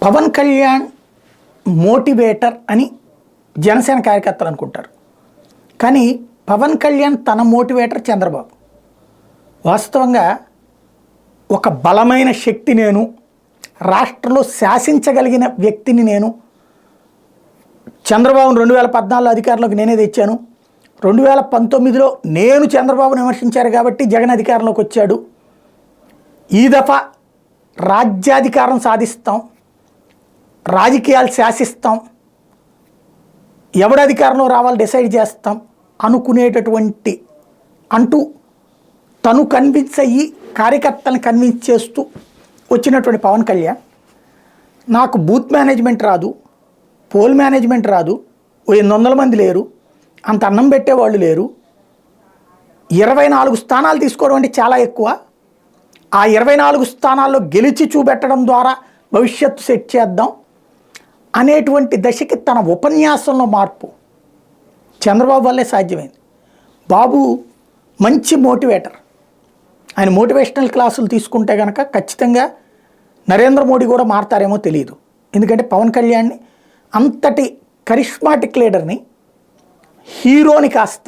Pawan Kalyan motivator అని జనసేన కార్యకర్తలు అనుకుంటారు. కానీ పవన్ కళ్యాణ్ తన మోటివేటర్ చంద్రబాబు. వాస్తవంగా ఒక బలమైన శక్తి నేను, రాష్ట్రంలో శాసించగలిగిన వ్యక్తిని నేను, చంద్రబాబును 2014 అధికారంలోకి నేనే తెచ్చాను, 2019లో నేను చంద్రబాబును విమర్శించారు కాబట్టి జగన్ అధికారంలోకి వచ్చాడు, ఈ దఫా రాజ్యాధికారం సాధిస్తాం, రాజకీయాలు శాసిస్తాం, ఎవడు అధికారంలో రావాలో డిసైడ్ చేస్తాం అనుకునేటటువంటి అంటూ తను కన్విన్స్ అయ్యి కార్యకర్తలను కన్విన్స్ చేస్తూ వచ్చినటువంటి పవన్ కళ్యాణ్ నాకు బూత్ మేనేజ్మెంట్ రాదు, పోల్ మేనేజ్మెంట్ రాదు, 800 మంది లేరు, అంత అన్నం పెట్టేవాళ్ళు లేరు, 24 స్థానాలు తీసుకోవడం అంటే చాలా ఎక్కువ, ఆ 24 స్థానాల్లో గెలిచి చూపెట్టడం ద్వారా భవిష్యత్తు సెట్ చేద్దాం అనేటువంటి దశకి తన ఉపన్యాసంలో మార్పు చంద్రబాబు వల్లే సాధ్యమైంది. బాబు మంచి మోటివేటర్. ఆయన మోటివేషనల్ క్లాసులు తీసుకుంటే కనుక ఖచ్చితంగా నరేంద్ర మోడీ కూడా మారతారేమో తెలియదు. ఎందుకంటే పవన్ కళ్యాణ్ని అంతటి కరిష్మాటిక్ లీడర్ని, హీరోని కాస్త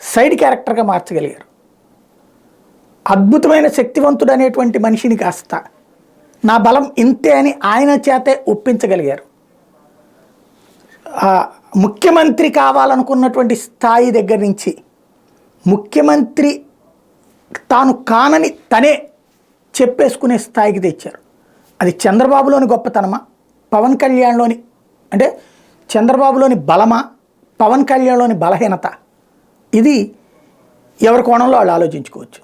సైడ్ క్యారెక్టర్గా మార్చగలిగారు. అద్భుతమైన శక్తివంతుడు అనేటువంటి మనిషిని కాస్త నా బలం ఇంతే అని ఆయన చేతే ఒప్పించగలిగారు. ముఖ్యమంత్రి కావాలనుకున్నటువంటి స్థాయి దగ్గర నుంచి ముఖ్యమంత్రి తాను కానని తనే చెప్పేసుకునే స్థాయికి తెచ్చారు. అది చంద్రబాబులోని గొప్పతనమా, పవన్ కళ్యాణ్లోని అంటే చంద్రబాబులోని బలమా, పవన్ కళ్యాణ్లోని బలహీనత? ఇది ఎవరి కోణంలో వాళ్ళు ఆలోచించుకోవచ్చు.